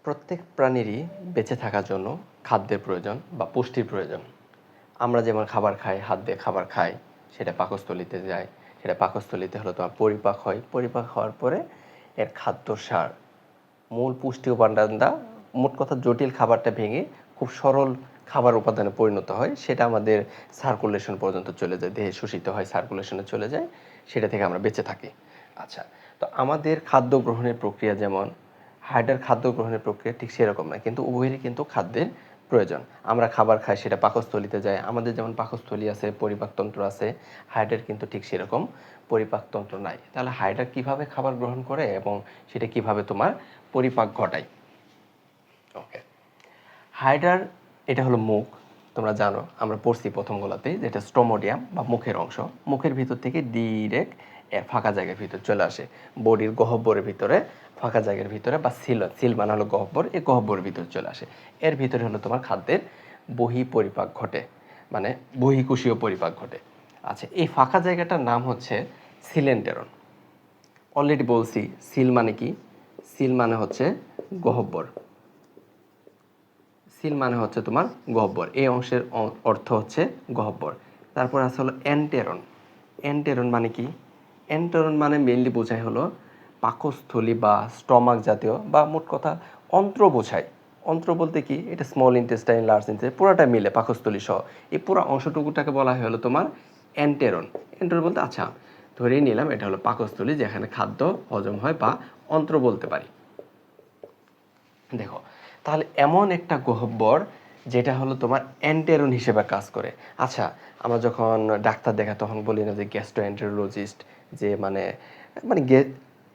প্রত্যেক প্রাণীরই বেঁচে থাকার জন্য খাদ্যের প্রয়োজন বা পুষ্টির প্রয়োজন। আমরা যেমন খাবার খাই, হাত দিয়ে খাবার খাই, সেটা পাকস্থলীতে যায়, সেটা পাকস্থলীতে হলো তোমার পরিপাক হয়, পরিপাক হওয়ার পরে এর খাদ্য সার মূল পুষ্টি উপাদানটা মোট কথা জটিল খাবারটা ভেঙে খুব সরল খাবার উপাদানে পরিণত হয়, সেটা আমাদের সার্কুলেশন পর্যন্ত চলে যায়, দেহে শোষিত হয়, সার্কুলেশনে চলে যায়, সেটা থেকে আমরা বেঁচে থাকি। আচ্ছা, তো আমাদের খাদ্য গ্রহণের প্রক্রিয়া যেমন হাইডার খাদ্য গ্রহণের প্রক্রিয়া ঠিক সেরকম না, কিন্তু উভয়েরই কিন্তু খাদ্যের প্রয়োজন। আমরা খাবার খাই, সেটা পাকস্থলীতে যায়, আমাদের যেমন পাকস্থলী আছে, পরিপাকতন্ত্র আছে, হাইডার কিন্তু ঠিক সেরকম পরিপাকতন্ত্র নাই। তাহলে হাইডার কিভাবে খাবার গ্রহণ করে এবং সেটা কিভাবে তোমার পরিপাক ঘটায়? ওকে, হাইডার এটা হলো মুখ। তোমরা জানো, আমরা পড়ছি প্রথম গোলাতেই, যেটা স্টোমোডিয়াম বা মুখের অংশ, মুখের ভিতর থেকে ডিরেক্ট ফাঁকা জায়গার ভিতর চলে আসে, বডির গহ্বরের ভিতরে, ফাঁকা জায়গার ভিতরে, বা সিল মানে হলো গহ্বর, এই গহ্বরের ভিতরে চলে আসে। এর ভিতরে হলো তোমার খাদ্যের বহি পরিপাক ঘটে, মানে বহিঃকোষীয় পরিপাক ঘটে। আচ্ছা, এই ফাঁকা জায়গাটার নাম হচ্ছে সিলেন্টেরন। অলরেডি বলছি, সিল মানে কি? সিল মানে হচ্ছে গহ্বর। সিল মানে হচ্ছে তোমার গহ্বর, এই অংশের অর্থ হচ্ছে গহ্বর। তারপর আছে হলো এন্টেরন। এন্টেরন মানে কি? এন্টেরন মানে মেইনলি বোঝায় হলো পাকস্থলী বা স্টমাক জাতীয়, বা মোট কথা অন্ত্র বোঝায়। অন্ত্র বলতে কি? এটা স্মল ইন্টেস্টাইন, লার্জ ইন্টেস্টাইন পুরোটা মিলে পাকস্থলী সহ এই পুরো অংশটুকুটাকে বলা হয় হলো তোমার এন্টেরন। এন্টেরন বলতে, আচ্ছা ধরেই নিলাম এটা হলো পাকস্থলী, যেখানে খাদ্য হজম হয়, বা অন্ত্র বলতে পারি। দেখো, তাহলে এমন একটা গহ্বর যেটা হলো তোমার এন্টেরন হিসেবে কাজ করে। আচ্ছা, আমরা যখন ডাক্তার দেখাই তখন বলি না যে গ্যাস্ট্রোএন্টেরোলজিস্ট, যে মানে মানে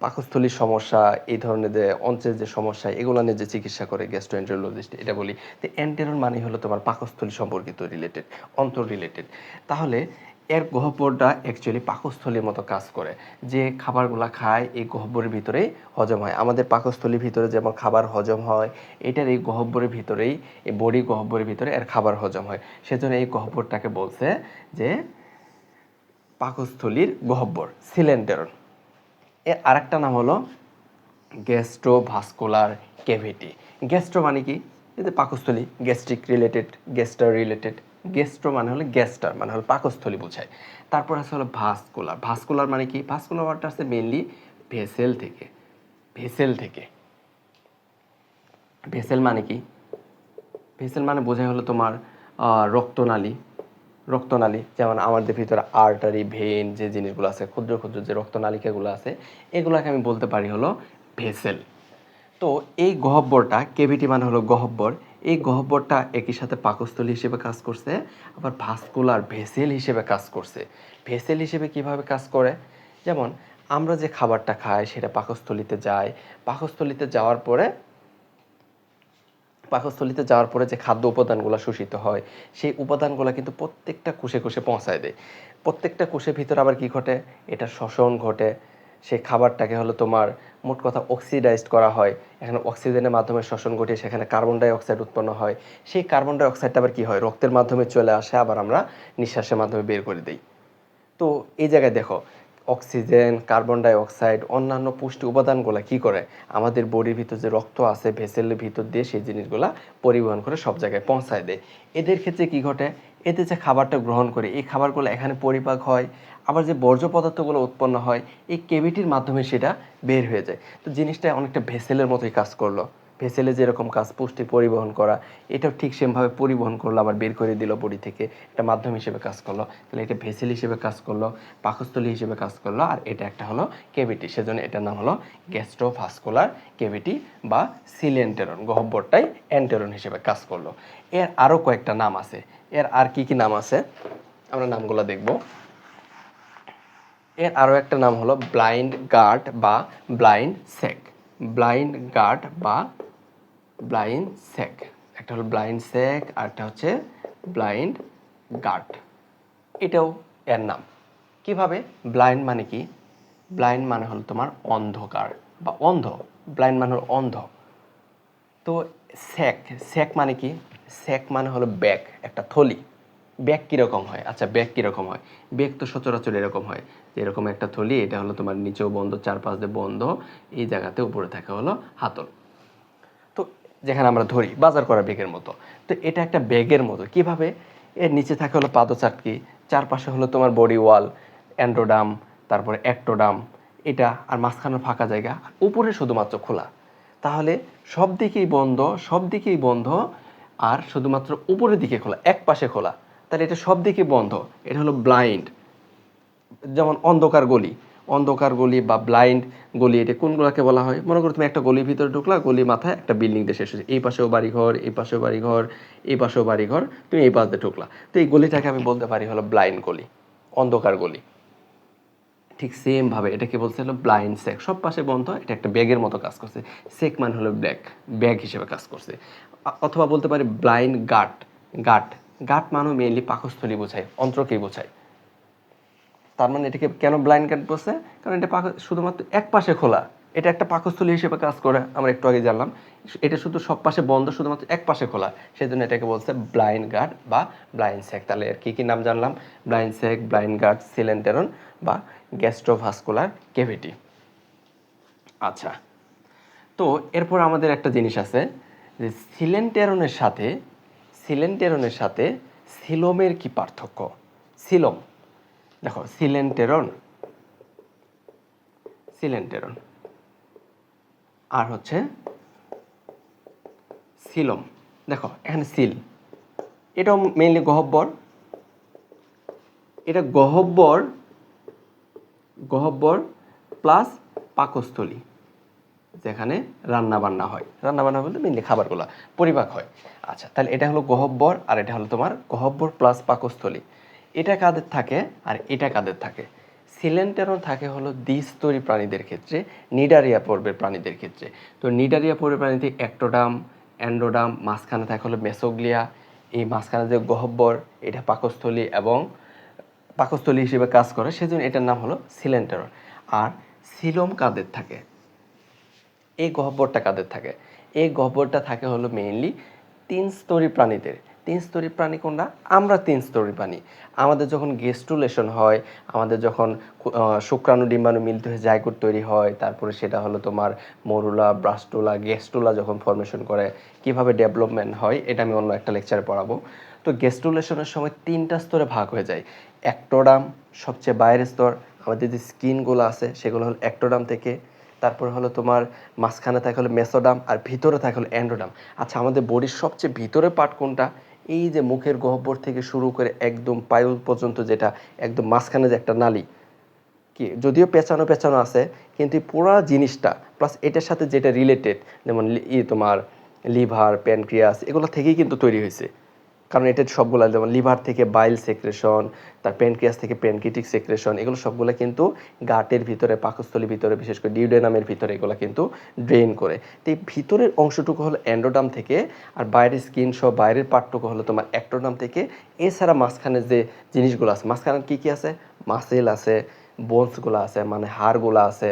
পাকস্থলীর সমস্যা, এই ধরনের যে অন্ত্রের যে সমস্যা, এগুলো নিয়ে যে চিকিৎসা করে গ্যাস্ট্রোএন্টেরোলজিস্ট, এটা বলি। তো এন্টেরন মানে হলো তোমার পাকস্থলী সম্পর্কিত রিলেটেড, অন্ত্র রিলেটেড। তাহলে এর গহ্বরটা অ্যাকচুয়ালি পাকস্থলীর মতো কাজ করে। যে খাবারগুলো খায় এই গহ্বরের ভিতরেই হজম হয়। আমাদের পাকস্থলীর ভিতরে যেমন খাবার হজম হয়, এটার এই গহ্বরের ভিতরেই, এই বডি গহ্বরের ভিতরে এর খাবার হজম হয়। সেজন্য এই গহ্বরটাকে বলছে যে পাকস্থলীর গহ্বর, সিলেন্টেরন। এর আরেকটা নাম হলো গ্যাস্ট্রোভাস্কুলার ক্যাভিটি। গ্যাস্ট্রো মানে কি? এই যে পাকস্থলী, গ্যাস্ট্রিক রিলেটেড, গ্যাস্টার রিলেটেড। গ্যাস্ট্রো মানে হলো গ্যাস্টার, মানে হলো পাকস্থলী বোঝায়। তারপর আছে হলো ভাস্কুলার। ভাস্কুলার মানে কি? ভাস্কুলার ওয়ার্ডটা আছে মেইনলি ভেসেল থেকে। ভেসেল থেকে, ভেসেল মানে কি? ভেসেল মানে বোঝায় হলো তোমার রক্তনালী। রক্তনালী যেমন আমাদের ভিতরে আর্টারি, ভেন, যে জিনিসগুলো আছে, ক্ষুদ্র ক্ষুদ্র যে রক্তনালিকাগুলো আছে, এগুলোকে আমি বলতে পারি হলো ভেসেল। তো এই গহ্বরটা, কেভিটি মানে হলো গহ্বর, এই গহ্বরটা একই সাথে পাকস্থলী হিসেবে কাজ করছে, আবার ভাস্কুলার ভেসেল হিসেবে কাজ করছে। ভেসেল হিসেবে কিভাবে কাজ করে? যেমন আমরা যে খাবারটা খাই সেটা পাকস্থলীতে যায়, পাকস্থলীতে যাওয়ার পরে, পাকস্থলীতে যাওয়ার পরে যে খাদ্য উপাদানগুলো শোষিত হয়, সেই উপাদানগুলো কিন্তু প্রত্যেকটা কোষে কোষে পৌঁছায় দেয়। প্রত্যেকটা কোষের ভিতরে আবার কি ঘটে? এটা শ্বসন ঘটে। সেই খাবারটাকে হলো তোমার মোট কথা অক্সিডাইজড করা হয়, এখানে অক্সিজেনের মাধ্যমে শ্বসন ঘটে, সেখানে কার্বন ডাই অক্সাইড উৎপন্ন হয়। সেই কার্বন ডাই অক্সাইডটা আবার কি হয়? রক্তের মাধ্যমে চলে আসে, আবার আমরা নিঃশ্বাসের মাধ্যমে বের করে দিই। তো এই জায়গায় দেখো, অক্সিজেন, কার্বন ডাই অক্সাইড, অন্যান্য পুষ্টি উপাদানগুলো কি করে? আমাদের বডির ভিতর যে রক্ত আছে, ভেসেলের ভিতর দিয়ে সেই জিনিসগুলা পরিবহন করে সব জায়গায় পৌঁছায় দেয়। এদের ক্ষেত্রে কি ঘটে? এতে যে খাবারটা গ্রহণ করে, এই খাবারগুলো এখানে পরিপাক হয়, আবার যে বর্জ্য পদার্থগুলো উৎপন্ন হয় এই কেভিটির মাধ্যমে সেটা বের হয়ে যায়। তো জিনিসটা অনেকটা ভেসেলের মতোই কাজ করলো। ভেসেলে যেরকম কাজ পুষ্টি পরিবহন করা, এটাও ঠিক সেমভাবে পরিবহন করলো, আবার বের করে দিল বডি থেকে, একটা মাধ্যম হিসেবে কাজ করলো। তাহলে এটা ভেসেল হিসেবে কাজ করলো, পাকস্থলী হিসেবে কাজ করলো, আর এটা একটা হলো কেভিটি, সেজন্য এটার নাম হলো গ্যাস্ট্রোভাস্কুলার কেভিটি বা সিলেন্টেরন। গহ্বরটাই এন্টেরন হিসেবে কাজ করলো। এর আরও কয়েকটা নাম আছে। এর আর কি কি নাম আছে আমরা নামগুলো দেখব। এর আরও একটা নাম হলো ব্লাইন্ড গার্ড বা ব্লাইন্ড স্যাক। ব্লাইন্ড গার্ড বা ব্লাইন্ড স্যাক, একটা হলো ব্লাইন্ড স্যাক, আর একটা হচ্ছে ব্লাইন্ড গার্ড। এটাও এর নাম। কিভাবে? ব্লাইন্ড মানে কি? ব্লাইন্ড মানে হলো তোমার অন্ধকার বা অন্ধ। ব্লাইন্ড মানে হলো অন্ধ। তো স্যাক, স্যাক মানে কি? স্যাক মানে হলো ব্যাগ, একটা থলি। ব্যাগ কীরকম হয়? আচ্ছা, ব্যাগ কীরকম হয়? ব্যাগ তো সচরাচর এরকম হয়, এরকম একটা থলি, এটা হলো তোমার নিচেও বন্ধ, চারপাশ দিয়ে বন্ধ, এই জায়গাতে উপরে থাকে হলো হাতল। তো যেখানে আমরা ধরি বাজার করা ব্যাগের মতো। তো এটা একটা ব্যাগের মতো। কিভাবে? এর নিচে থাকে হলো পাদচাটকি, চারপাশে হলো তোমার বডি ওয়াল, অ্যান্ড্রোডাম, তারপরে অ্যাক্টোডাম, এটা আর মাঝখানে ফাঁকা জায়গা, উপরে শুধুমাত্র খোলা। তাহলে সব দিকেই বন্ধ, সব দিকেই বন্ধ, আর শুধুমাত্র উপরের দিকে খোলা, এক পাশে খোলা। তাহলে এটা সব দিকে বন্ধ, এটা হলো ব্লাইন্ড। যেমন অন্ধকার গলি, অন্ধকার গলি বা ব্লাইন্ড গলি, এটা কোনগুলোকে বলা হয়? মনে করো তুমি একটা গলির ভিতরে ঢুকলা, গলি মাথায় একটা বিল্ডিং দিয়ে শেষ হয়েছে, এই পাশেও বাড়িঘর, এই পাশেও বাড়িঘর, এই পাশেও বাড়িঘর, তুমি এই পাশ দিয়ে ঢুকলা, তো এই গলিটাকে আমি বলতে পারি হলো ব্লাইন্ড গলি, অন্ধকার গলি। ঠিক সেমভাবে এটাকে বলছে হলো ব্লাইন্ড সেক, সব পাশে বন্ধ, এটা একটা ব্যাগের মতো কাজ করছে। সেক মানে হলো ব্যাগ, ব্যাগ হিসেবে কাজ করছে। অথবা বলতে পারি ব্লাইন্ড গাট, গাট, গাট মানে মেইনলি পাকস্থলী বোঝায়, অন্ত্রকেই বোঝায়। তার মানে এটাকে কেন ব্লাইন্ড গাট বলছে? কারণ এটা শুধুমাত্র এক পাশে খোলা, এটা একটা পাকস্থলী হিসেবে কাজ করে, আমরা একটু আগে জানলাম। এটা শুধু সব পাশে বন্ধ, শুধুমাত্র এক পাশে খোলা, সেই জন্য এটাকে বলছে ব্লাইন্ড গাট বা ব্লাইন্ড সেক। তাহলে এর কী কী নাম জানলাম? ব্লাইন্ড সেক, ব্লাইন্ড গাট, সিলেন্টেরন বা গ্যাস্ট্রোভাস্কুলার ক্যাভিটি। আচ্ছা, তো এরপর আমাদের একটা জিনিস আছে যে সিলেন্টেরনের সাথে, সিলেন্টেরনের সাথে সিলোমের কি পার্থক্য? সিলোম, দেখো সিলেন্টেরন, সিলেন্টেরন আর হচ্ছে সিলোম। দেখো এখানে সিল, এটাও মেইনলি গহ্বর, এটা গহ্বর, গহ্বর প্লাস পাকস্থলী, যেখানে রান্না বান্না হয়, রান্না বান্না বলতে মেইনলি খাবারগুলো পরিপাক হয়। আচ্ছা, তাহলে এটা হলো গহ্বর, আর এটা হলো তোমার গহ্বর প্লাস পাকস্থলী। এটা কাদের থাকে আর এটা কাদের থাকে? সিলেন্টেরন থাকে হলো দ্বিস্তরী প্রাণীদের ক্ষেত্রে, নিডারিয়া পর্বের প্রাণীদের ক্ষেত্রে। তো নিডারিয়া পর্বের প্রাণীতে অ্যাক্টোডাম, অ্যান্ড্রোডাম, মাঝখানে থাকে হলো মেসোগ্লিয়া, এই মাঝখানে যে গহ্বর, এটা পাকস্থলী এবং পাকস্থলী হিসেবে কাজ করে, সেজন্য এটার নাম হলো সিলেন্টেরন। আর সিলোম কাদের থাকে? এই গহ্বরটা কাদের থাকে? এই গহ্বরটা থাকে হলো মেইনলি তিন স্তরী প্রাণীদের। তিন স্তরী প্রাণী কোনটা? আমরা তিন স্তরী প্রাণী। আমাদের যখন গেস্টুলেশন হয়, আমাদের যখন শুক্রাণু ডিম্বাণু মিলিত হয়ে জাইগোট তৈরি হয়, তারপরে সেটা হলো তোমার মরুলা, ব্রাস্টুলা, গেস্টুলা যখন ফর্মেশন করে, কিভাবে ডেভেলপমেন্ট হয়, এটা আমি অন্য একটা লেকচারে পড়াবো। তো গেস্টুলেশনের সময় তিনটা স্তরে ভাগ হয়ে যায়। অ্যাক্টোডাম সবচেয়ে বাইরের স্তর, আমাদের যে স্কিনগুলো আছে সেগুলো হলো অ্যাক্টোডাম থেকে, তারপরে হলো তোমার মাঝখানে থাকে হলো মেসোডাম, আর ভিতরে থাকে হলো অ্যান্ড্রোডাম। আচ্ছা, আমাদের বডির সবচেয়ে ভিতরে পার্ট কোনটা? এই যে মুখের গহ্বর থেকে শুরু করে একদম পায়ু পর্যন্ত, যেটা একদম মাঝখানে যে একটা নালী, কি যদিও পেঁচানো পেঁচানো আছে, কিন্তু পুরো জিনিসটা প্লাস এটার সাথে যেটা রিলেটেড, যেমন তোমার লিভার, প্যানক্রিয়াস, এগুলো থেকেই কিন্তু তৈরি হয়েছে। কারণ এটা সবগুলো, যেমন লিভার থেকে বাইল সেক্রেশন, তার প্যানক্রিয়াস থেকে প্যানক্রিটিক সেক্রেশন, এগুলো সবগুলো কিন্তু গাটের ভিতরে, পাকস্থলীর ভিতরে, বিশেষ করে ডিউডেনামের ভিতরে এগুলো কিন্তু ড্রেন করে। তো এই ভিতরের অংশটুকু হলো অ্যান্ড্রোডাম থেকে, আর বাইরের স্কিন সহ বাইরের পার্টটুকু হলো তোমার অ্যাক্টোডাম থেকে। এছাড়া মাঝখানে যে জিনিসগুলো আছে, মাঝখানে কী কী আছে? মাসেল আছে, বোনসগুলো আছে, মানে হাড়গুলো আছে,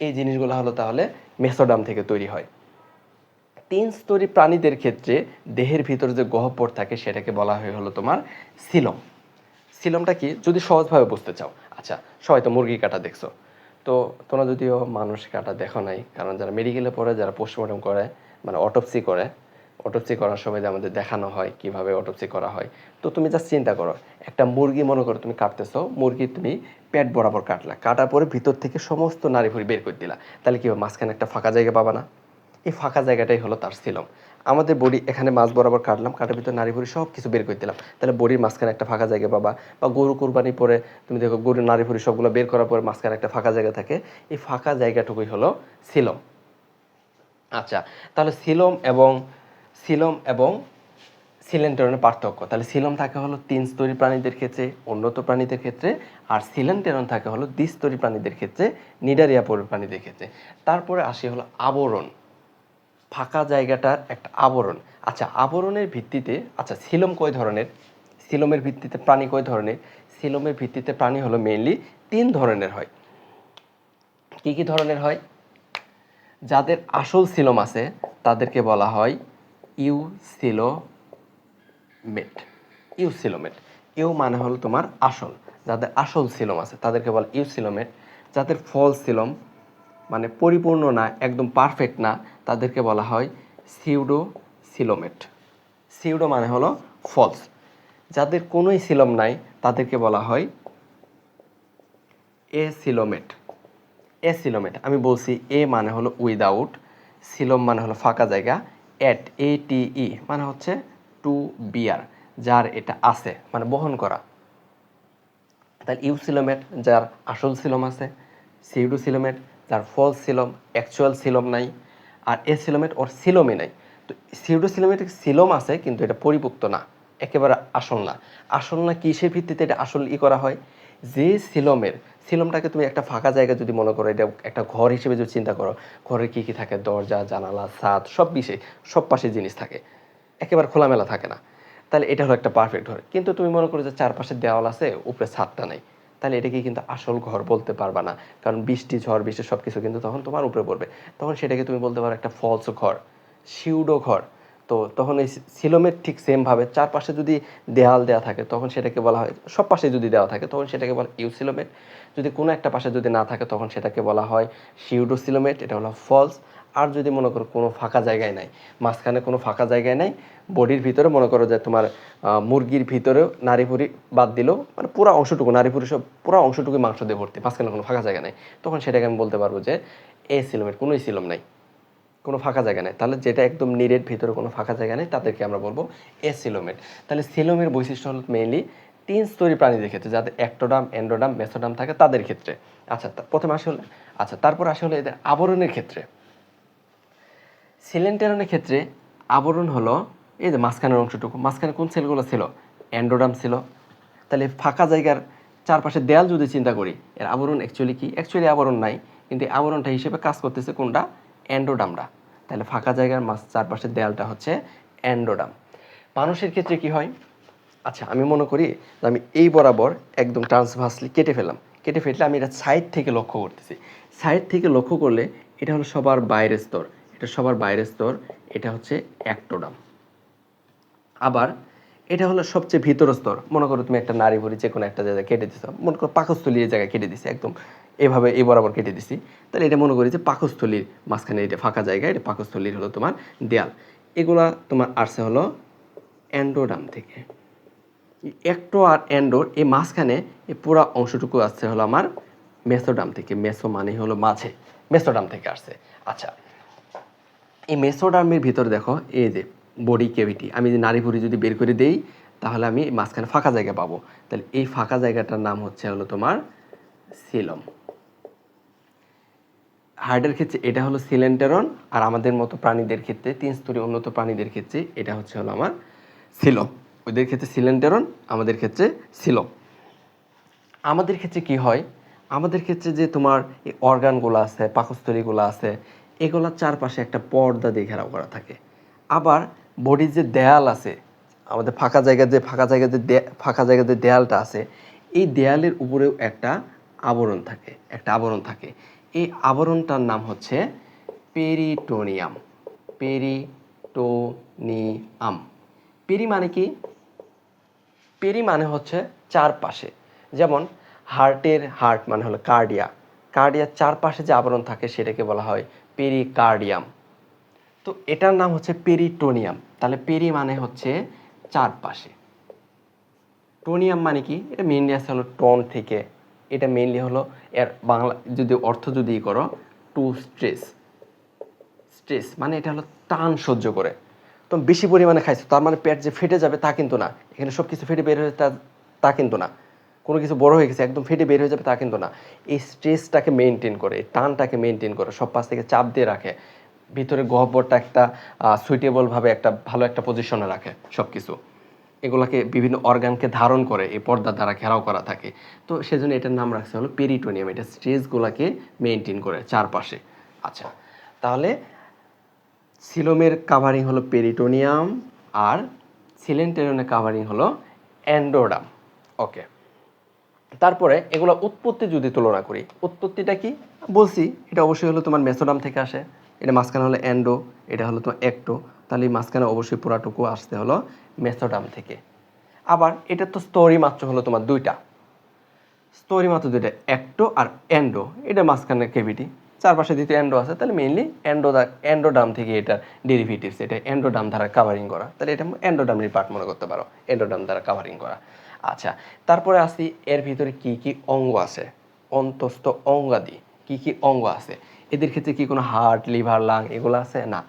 এই জিনিসগুলো হলো তাহলে মেসোডাম থেকে তৈরি হয়। তিন স্তরী প্রাণীদের ক্ষেত্রে দেহের ভিতরে যে গহ্বর থাকে সেটাকে বলা হয় হলো তোমার সিলম। সিলমটা কি, যদি সহজভাবে বুঝতে চাও? আচ্ছা, সবাই তো মুরগি কাটা দেখছো, তো তোমরা যদিও মানুষ কাটা দেখো নাই, কারণ যারা মেডিকেলে পড়ে, যারা পোস্টমর্টম করে, মানে অটোপসি করে, অটোপসি করার সময় যে আমাদের দেখানো হয় কিভাবে অটোপসি করা হয়। তো তুমি জাস্ট চিন্তা করো, একটা মুরগি মনে করো তুমি কাটতেছো, মুরগি তুমি পেট বরাবর কাটলা, কাটার পরে ভিতর থেকে সমস্ত নাড়িভুড়ি বের করে দিলা, তাহলে কি হবে? মাঝখানে একটা ফাঁকা জায়গা পাবা না? এই ফাঁকা জায়গাটাই হলো তার সিলম। আমাদের বডি এখানে মাছ বরাবর কাটলাম, কাটার ভিতরে নাড়ি ভুড়ি সব কিছু বের করে দিলাম, তাহলে বডির মাঝখানে একটা ফাঁকা জায়গা পাবা। বা গরু কুরবানি পরে তুমি দেখো গরুর নাড়ি ভুড়ি সবগুলো বের করার পরে মাঝখানে একটা ফাঁকা জায়গা থাকে, এই ফাঁকা জায়গাটুকুই হলো সিলম। আচ্ছা, তাহলে সিলম এবং সিলেন্টেরনের পার্থক্য, তাহলে সিলম থাকে হলো তিন স্তরী প্রাণীদের ক্ষেত্রে, উন্নত প্রাণীদের ক্ষেত্রে, আর সিলেন্টেরন থাকে হলো দ্বিস্তরী প্রাণীদের ক্ষেত্রে, নিডারিয়া পর্বের প্রাণীদের ক্ষেত্রে। তারপরে আসি হলো আবরণ, ফাঁকা জায়গাটার একটা আবরণ। আচ্ছা, আবরণের ভিত্তিতে, আচ্ছা সিলোম কয় ধরনের? সিলোমের ভিত্তিতে প্রাণী কয় ধরনের? সিলোমের ভিত্তিতে প্রাণী হলো মেইনলি তিন ধরনের হয়। কি কি ধরনের হয়? যাদের আসল সিলোম আছে তাদেরকে বলা হয় ইউসিলোমেট। ইউসিলোমেট, ইউ মানে হলো তোমার আসল, যাদের আসল সিলোম আছে তাদেরকে বলে ইউসিলোমেট। যাদের ফলস সিলোম, মানে পরিপূর্ণ না, একদম পারফেক্ট না, তাদেরকে বলা হয় সিউডো সিলোমেট। সিউডো মানে হলো ফলস, যাদের কোনোই সিলম নাই তাদেরকে বলা হয় এসিলোমেট। এসিলোমেট আমি বলছি, এ মানে হলো উইদাউট, সিলম মানে হলো ফাঁকা জায়গা, এট ATE মানে হচ্ছে টু বিয়ার, যার এটা আছে মানে বহন করা। তাহলে ইউসিলোমেট যার আসল সিলম আছে, সিউডোসিলোমেট যার ফলস সিলম, অ্যাকচুয়াল সিলম নাই, আর এসিলোমেট ওর সিলমই নাই। তো সিউডোসিলোমেটের সিলম আছে কিন্তু এটা পরিপুক্ত না, একেবারে আসল না। আসল না কিসের ভিত্তিতে এটা আসল করা হয়, যে সিলমটাকে তুমি একটা ফাঁকা জায়গা যদি মনে করো, এটা একটা ঘর হিসেবে যদি চিন্তা করো, ঘরে কী কী থাকে, দরজা জানালা ছাদ সব পাশে জিনিস থাকে, একেবারে খোলামেলা থাকে না। তাহলে এটা হলো একটা পারফেক্ট ঘর। কিন্তু তুমি মনে করো যে চারপাশে দেওয়াল আছে, উপরে ছাদটা নেই, তাহলে এটাকে কিন্তু আসল ঘর বলতে পারবা না, কারণ বৃষ্টি ঝড় বৃষ্টি সব কিছু কিন্তু তখন তোমার উপরে পড়বে, তখন সেটাকে তুমি বলতে পারো একটা ফলস ঘর, সিউডো ঘর। তো তখন এই সিলোমের ঠিক সেমভাবে চারপাশে যদি দেওয়াল দেওয়া থাকে তখন সেটাকে বলা হয়, সব পাশে যদি দেওয়া থাকে তখন সেটাকে বলা ইউসিলোমেট, যদি কোনো একটা পাশে যদি না থাকে তখন সেটাকে বলা হয় সিউডোসিলোমেট, এটা হলো ফলস। আর যদি মনে করো কোনো ফাঁকা জায়গায় নাই, মাঝখানে কোনো ফাঁকা জায়গায় নাই, বডির ভিতরে মনে করো যে তোমার মুরগির ভিতরেও নাড়িভুড়ি বাদ দিলেও মানে পুরো অংশটুকু নাড়িভুড়ি সব পুরো অংশটুকু মাংস দিয়ে ভর্তি, মাঝখানে কোনো ফাঁকা জায়গা নেই, তখন সেটাকে আমি বলতে পারবো যে এসিলোমেট, কোনোই সিলম নাই, কোনো ফাঁকা জায়গা নেই। তাহলে যেটা একদম নিরেট ভিতরে কোনো ফাঁকা জায়গা নেই তাদেরকে আমরা বলবো এসিলোমেট। তাহলে সিলোমের বৈশিষ্ট্য হল মেইনলি তিন স্তরী প্রাণীদের ক্ষেত্রে, যাদের অ্যাক্টোডাম, এন্ডোডাম, মেসোডাম থাকে তাদের ক্ষেত্রে। আচ্ছা প্রথমে আসলে তারপর আসলে এদের আবরণের ক্ষেত্রে। সিলেন্টেরনের ক্ষেত্রে আবরণ হলো এই যে মাঝখানের অংশটুকু, মাঝখানে কোন সেলগুলো ছিল, অ্যান্ডোডাম ছিল। তাহলে ফাঁকা জায়গার চারপাশে দেয়াল যদি চিন্তা করি, এর আবরণ অ্যাকচুয়ালি কি, অ্যাকচুয়ালি আবরণ নাই, কিন্তু আবরণটা হিসেবে কাজ করতেছে কোনটা, অ্যান্ডোডামটা। তাহলে ফাঁকা জায়গার চারপাশের দেয়ালটা হচ্ছে অ্যান্ডোডাম। মানুষের ক্ষেত্রে কি হয়, আচ্ছা আমি মনে করি যে আমি এই বরাবর একদম ট্রান্সভার্সলি কেটে ফেললে আমি এটা সাইড থেকে লক্ষ্য করতেছি। সাইড থেকে লক্ষ্য করলে এটা হলো সবার বাইরের স্তর, এটা সবার বাইরের স্তর, এটা হচ্ছে অ্যাক্টোডাম। আবার এটা হলো সবচেয়ে ভিতর স্তর, মনে করো তুমি একটা নারী ভুঁড়ি যে কোনো একটা জায়গায় কেটে দিছো, মনে করো পাকস্থলীর জায়গায় কেটে দিছি, একদম এভাবে এই বরাবর কেটে দিছি, তাহলে এটা মনে করি যে পাকস্থলীর মাঝখানে এটা ফাঁকা জায়গা, এটা পাকস্থলীর হলো তোমার দেয়াল। এগুলা তোমার আসছে হলো অ্যান্ডোডাম থেকে। অ্যাক্টো আর অ্যান্ডোর এই মাঝখানে এই পুরো অংশটুকু আসছে হলো আমার মেসোডাম থেকে। মেসো মানে হলো মাঝে, মেসোডাম থেকে আসছে। আচ্ছা এই মেসোডার্মের ভিতর দেখো এই যে বডি ক্যাভিটি, আমি যে নাড়ি ভুঁড়ি যদি বের করে দেই তাহলে আমি মাঝখানে ফাঁকা জায়গা পাবো, তাহলে এই ফাঁকা জায়গাটার নাম হচ্ছে হলো তোমার সিলম। হার্টের ক্ষেত্রে এটা হলো সিলেন্টেরন, আর আমাদের মতো প্রাণীদের ক্ষেত্রে তিন স্তরীয় উন্নত প্রাণীদের ক্ষেত্রে এটা হচ্ছে হলো আমার সিলম। ওদের ক্ষেত্রে সিলেন্টেরন, আমাদের ক্ষেত্রে সিলম। আমাদের ক্ষেত্রে কি হয়, আমাদের ক্ষেত্রে যে তোমার এই অর্গানগুলো আছে, পাকস্থলীগুলো আছে, এগুলোর চারপাশে একটা পর্দা দিয়ে ঘেরাও করা থাকে। আবার বডির যে দেয়াল আছে, আমাদের ফাঁকা জায়গায় যে দেয়ালটা আছে, এই দেয়ালের উপরেও একটা আবরণ থাকে। এই আবরণটার নাম হচ্ছে পেরিটোনিয়াম। পেরিটোনিয়াম। মানে কি, পেরি মানে হচ্ছে চারপাশে, যেমন হার্ট মানে হলো কার্ডিয়ার চারপাশে যে আবরণ থাকে সেটাকে বলা হয় পেরিকার্ডিয়াম। তো এটার নাম হচ্ছে পেরিটোনিয়াম। তাহলে পেরি মানে হচ্ছে চারপাশে, টোনিয়াম মানে কি, এটা মেইনলি আসে হলো টোন থেকে, এটা মেইনলি হলো এর বাংলা যদি অর্থ যদি করো টু স্ট্রেস মানে এটা হলো টান সহ্য করে। তো বেশি পরিমাণে খাইছো তার মানে পেট যে ফেটে যাবে তা কিন্তু না, এখানে সব কিছু ফেটে বের হয়ে তা কিন্তু না, কোনো কিছু বড় হয়ে গেছে একদম ফেটে বের হয়ে যাবে তা কিন্তু না। এই স্ট্রেসটাকে মেনটেন করে, এই টানটাকে মেনটেন করে, সব পাশ থেকে চাপ দিয়ে রাখে, ভিতরে গহ্বরটা একটা সুইটেবলভাবে একটা ভালো একটা পজিশনে রাখে সব কিছু, এগুলাকে বিভিন্ন অর্গানকে ধারণ করে এই পর্দার দ্বারা ঘেরাও করা থাকে। তো সেজন্য এটার নাম রাখছে হলো পেরিটোনিয়াম, এটা স্ট্রেসগুলোকে মেনটেন করে চারপাশে। আচ্ছা তাহলে সিলোমের কাভারিং হলো পেরিটোনিয়াম, আর সিলেন্টেরনের কাভারিং হলো অ্যান্ডোডাম। ওকে, তারপরে এগুলো উৎপত্তি যদি তুলনা করি, উৎপত্তিটা কি বলছি, এটা অবশ্যই হলো তোমার মেসোডাম থেকে আসে, এটা মাঝখানে হলো অ্যান্ডো, এটা হলো তোমার অ্যাক্টো, তাহলে এই মাঝখানে অবশ্যই পুরাটুকু আসতে হলো মেসোডাম থেকে। আবার এটা তো স্তরই মাত্র হলো তোমার দুইটা, অ্যাক্টো আর অ্যান্ডো, এটা মাঝখানে ক্যাভিটি, চারপাশে দ্বিতীয় এন্ডো আছে, তাহলে মেইনলি এন্ডোডার্ম থেকে এটার ডেরিভেটিভস, এটা এন্ডোডার্ম দ্বারা কাভারিং করা, তাহলে এটা এন্ডোডার্মের পার্ট মনে করতে পারো, এন্ডোডার্ম দ্বারা কাভারিং করা। আচ্ছা, তারপরে আসি এর ভিতরে কি কি অঙ্গ আছে, অন্তস্থ অঙ্গাদি কি কি অঙ্গ আছে। এদের ক্ষেত্রে কি কোনো হার্ট, লিভার, লাং এগুলো আছে? না,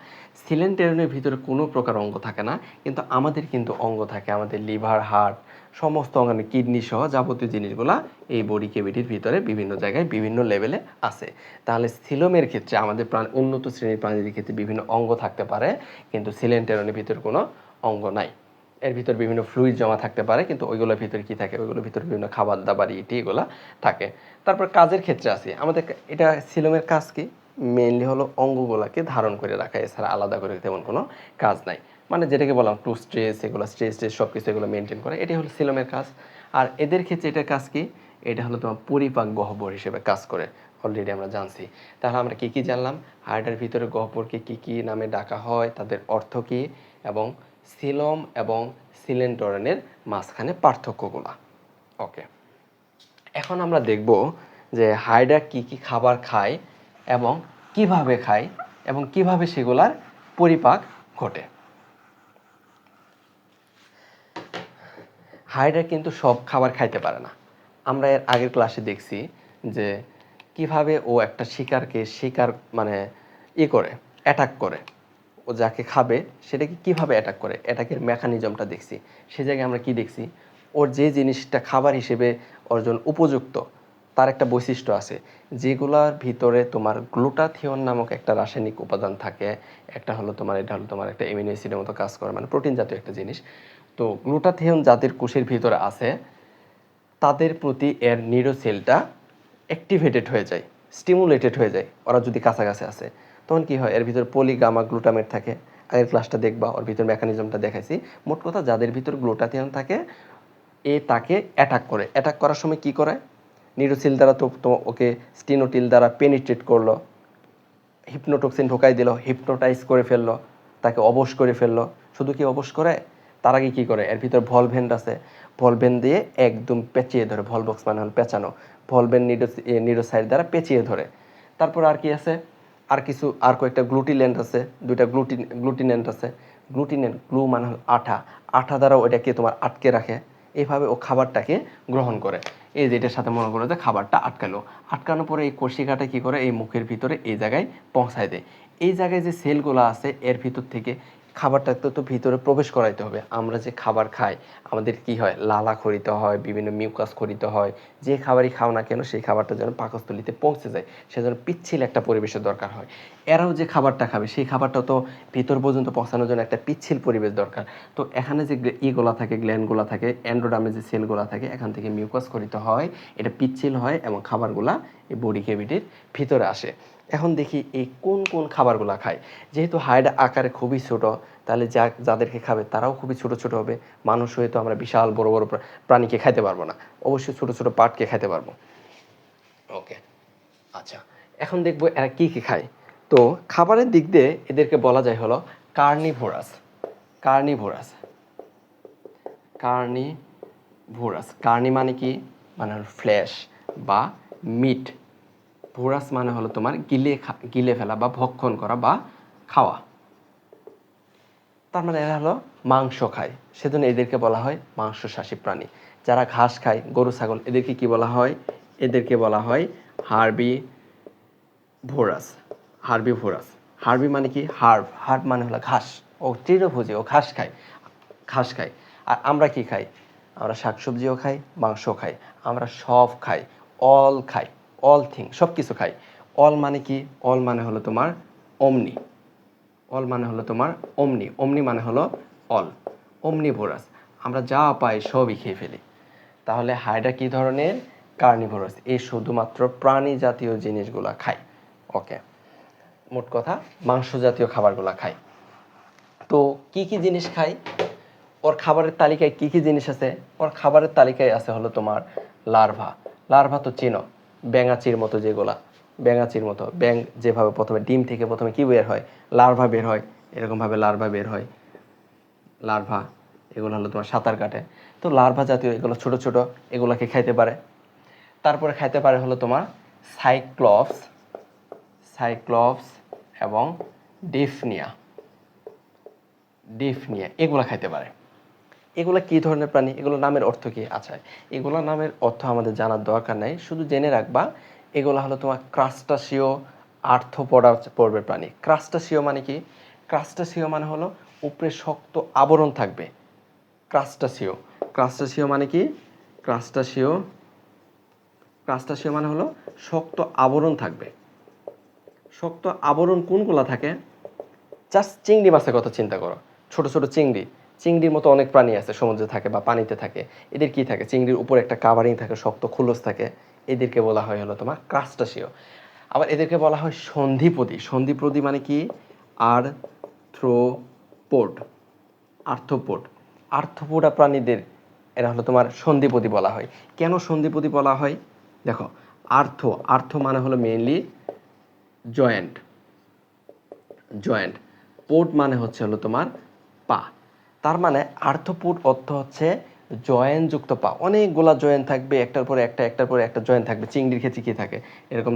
সিলেন্টেরনের ভিতরে কোনো প্রকার অঙ্গ থাকে না, কিন্তু আমাদের কিন্তু অঙ্গ থাকে, আমাদের লিভার, হার্ট, সমস্ত অঙ্গাণু, কিডনি সহ যাবতীয় জিনিসগুলা এই বডি ক্যাভিটির ভিতরে বিভিন্ন জায়গায় বিভিন্ন লেভেলে আছে। তাহলে সিলোমের ক্ষেত্রে আমাদের উন্নত শ্রেণীর প্রাণীদের ক্ষেত্রে বিভিন্ন অঙ্গ থাকতে পারে, কিন্তু সিলেন্টেরনের ভিতরে কোনো অঙ্গ নাই। এর ভিতর বিভিন্ন ফ্লুইড জমা থাকতে পারে, কিন্তু ওইগুলোর ভিতরে কি থাকে, ওইগুলোর ভিতরে বিভিন্ন খাবার দাবার ইটি এগুলো থাকে। তারপর কাজের ক্ষেত্রে আসি, আমাদের এটা সিলোমের কাজ কি, মেইনলি হলো অঙ্গগুলোকে ধারণ করে রাখা, এছাড়া আলাদা করে তেমন কোনো কাজ নাই। মানে যেটাকে বললাম টু স্ট্রেস, এগুলো স্ট্রেস সব কিছু এগুলো মেনটেন করে, এটাই হলো সিলোমের কাজ। আর এদের ক্ষেত্রে এটার কাজ কি, এটা হলো তোমার পরিপাক গহ্বর হিসেবে কাজ করে, অলরেডি আমরা জানছি। তাহলে আমরা কি কি জানলাম, হার্টের ভিতরে গহ্বরকে কি কি নামে ডাকা হয়, তাদের অর্থ কি, এবং সিলোম এবং সিলেন্টরনের মাঝখানে পার্থক্যগুলা। ওকে, এখন আমরা দেখব যে হাইড্রা কি কি খাবার খায় এবং কিভাবে খায় এবং কিভাবে সেগুলার পরিপাক ঘটে। হাইড্রা কিন্তু সব খাবার খাইতে পারে না। আমরা এর আগের ক্লাসে দেখছি যে কিভাবে ও একটা শিকার মানে করে অ্যাটাক করে, ও যাকে খাবে সেটাকে কিভাবে অ্যাটাক করে, অ্যাটাকের মেকানিজমটা দেখছি। সে জায়গায় আমরা কি দেখছি, ওর যে জিনিসটা খাবার হিসেবে অর্জন উপযুক্ত তার একটা বৈশিষ্ট্য আছে, যেগুলোর ভিতরে তোমার গ্লুটাথিয়ন নামক একটা রাসায়নিক উপাদান থাকে। একটা হলো তোমার, এটা হলো তোমার একটা অ্যামিনো অ্যাসিডের মতো কাজ করে, মানে প্রোটিন জাতীয় একটা জিনিস। তো গ্লুটাথিয়ন যাদের কোষের ভিতরে আছে তাদের প্রতি এর নিউরোসেলটা অ্যাক্টিভেটেড হয়ে যায়, স্টিমুলেটেড হয়ে যায়, ওরা যদি কাছাকাছি আসে। তখন কি হয়, এর ভিতর পলিগামা গ্লুটামেট থাকে, আগের ক্লাসটা দেখবা, ওর ভিতর মেকানিজমটা দেখাইছি। মোট কথা, যাদের ভিতর গ্লুটাথিয়ন থাকে এ তাকে অ্যাটাক করে। অ্যাটাক করার সময় কি করে, নিউরোসেল দ্বারা তো ওকে স্টিনোটিল দ্বারা পেনিট্রেট করলো, হিপনোটক্সিন ঢোকাই দিল, হিপনোটাইজ করে ফেললো, তাকে অবশ করে ফেললো। শুধু কি অবশ করে, তার আগে কী করে, এর ভিতর ভলভেন্ট আছে, ভলভেন দিয়ে একদম পেঁচিয়ে ধরে, ভলবক্স মানে হল পেঁচানো, ভলভেন নিউরোসাইড দ্বারা পেঁচিয়ে ধরে। তারপর আর কি আছে, আর কয়েকটা গ্লুটিল্যান্ড আছে, দুইটা গ্লুটিনেন্ট আছে। গ্লু মানে হল আঠা, আঠা দ্বারা ওইটাকে তোমার আটকে রাখে। এইভাবে ও খাবারটাকে গ্রহণ করে। এই যে এটার সাথে মনে করো যে খাবারটা আটকালো, আটকানোর পরে এই কোষিকাটা কী করে, এই মুখের ভিতরে এই জায়গায় পৌঁছায় দেয়। এই জায়গায় যে সেলগুলো আছে এর ভিতর থেকে খাবারটাকে তো ভিতরে প্রবেশ করাইতে হবে। আমরা যে খাবার খাই আমাদের কি হয়, লালা খরিতে হয়, বিভিন্ন মিউকাস খরিতে হয়। যে খাবারই খাও না কেন সেই খাবারটা যেন পাকস্থলিতে পৌঁছে যায়, সেজন্য পিচ্ছিল একটা পরিবেশের দরকার হয়। এরাও যে খাবারটা খাবে সেই খাবারটা তো ভিতর পর্যন্ত পৌঁছানোর জন্য একটা পিচ্ছিল পরিবেশ দরকার। তো এখানে যে ইগুলা থাকে, গ্ল্যান্ডগুলা থাকে, এন্ডোডার্মে যে সেলগুলা থাকে, এখান থেকে মিউকাস খরিত হয়, এটা পিচ্ছিল হয় এবং খাবারগুলা এই বডি ক্যাভিটির ভিতরে আসে। এখন দেখি এই কোন কোন খাবারগুলো খায়। যেহেতু হাইড আকারে খুবই ছোট, তাহলে যাদেরকে খাবে তারাও খুবই ছোট ছোট হবে। মানুষ হয়তো আমরা বিশাল বড় বড় প্রাণীকে খাইতে পারবো না, অবশ্যই ছোট ছোট পার্টকে খাইতে পারবো। ওকে, আচ্ছা, এখন দেখবো এরা কি কি খায়। তো খাবারের দিক দিয়ে এদেরকে বলা যায় হলো কার্নিভোরাস। কার্নিভোরাস কার্নিভোরাস কার্নি মানে কি, মানে হলো ফ্লেশ বা মিট। ভোরাস মানে হলো তোমার গিলে ফেলা বা ভক্ষণ করা বা খাওয়া। তার মানে এরা হলো মাংস খায়, সেজন্য এদেরকে বলা হয় মাংসশাসী প্রাণী। যারা ঘাস খায়, গরু ছাগল, এদেরকে কি বলা হয়, এদেরকে বলা হয় হার্বিভোরাস। হার্বিভোরাস হার্বি মানে কি, হার্ব মানে হলো ঘাস। ও তৃণভোজী, ও ঘাস খায়। আর আমরা কি খাই, আমরা শাকসবজিও খাই, মাংস খাই, আমরা সব খাই, অল থিং, সব কিছু খাই। অল মানে কি, অল মানে হলো তোমার অমনি, অল মানে হলো তোমার অমনি মানে হলো অল, অমনিভোরাস। আমরা যা পাই সবই খেয়ে ফেলি। তাহলে হাইড্রা কি ধরনের, কার্নিভোরাস। এই শুধুমাত্র প্রাণী জাতীয় জিনিসগুলা খায়। ওকে, মোট কথা মাংস জাতীয় খাবারগুলা খায়। তো কি কি জিনিস খায়, ওর খাবারের তালিকায় কি কি জিনিস আছে, ওর খাবারের তালিকায় আছে হলো তোমার লার্ভা তো চিনো, ব্যাঙাচির মতো, যেগুলা ব্যাঙাচির মতো, ব্যাঙ যেভাবে প্রথমে ডিম থেকে প্রথমে কি বের হয়, লার্ভা বের হয়, এরকমভাবে লার্ভা বের হয়। লার্ভা এগুলো হলো তোমার সাঁতার কাটে। তো লার্ভা জাতীয় এগুলো ছোট ছোট, এগুলোকে খাইতে পারে। তারপরে খাইতে পারে হলো তোমার সাইক্লোপস এবং ডিফনিয়া এগুলো খাইতে পারে। এগুলো কি ধরনের প্রাণী, এগুলো নামের অর্থ কি? আচ্ছা, এগুলো নামের অর্থ আমাদের জানার দরকার নাই, শুধু জেনে রাখবা এগুলো হলো তোমার ক্রাস্টাসিও আর্থ্রোপোডা পর্বের প্রাণী। ক্রাস্টাসিও মানে কি? ক্রাস্টাসিও মানে হলো উপরে শক্ত আবরণ থাকবে। ক্রাস্টাসিও মানে কি? ক্রাস্টাসিও মানে হলো শক্ত আবরণ থাকবে। শক্ত আবরণ কোনগুলা থাকে? জাস্ট চিংড়ি মাছের কথা চিন্তা করো, ছোট ছোট চিংড়ির মতো অনেক প্রাণী আছে সমুদ্রে থাকে বা পানিতে থাকে। এদের কি থাকে? চিংড়ির উপরে একটা কাভারিং থাকে, শক্ত খুলস থাকে। এদেরকে বলা হয় হলো তোমার ক্রাস্টাসিও। আবার এদেরকে বলা হয় সন্ধিপদী। সন্ধিপদী মানে কি? আর্থ্রোপোডা প্রাণীদের এরা হলো তোমার সন্ধিপদী বলা হয়। কেন সন্ধিপদী বলা হয়? দেখো, আর্থ মানে হলো মেইনলি জয়েন্ট, পোড মানে হচ্ছে হলো তোমার পা। তার মানে আর্থ্রোপোড অর্থ হচ্ছে জয়েন্টযুক্ত পা। অনেকগুলা জয়েন্ট থাকবে, একটার পরে একটা জয়েন্ট থাকবে। চিংড়ির ক্ষেত্রে কী থাকে? এরকম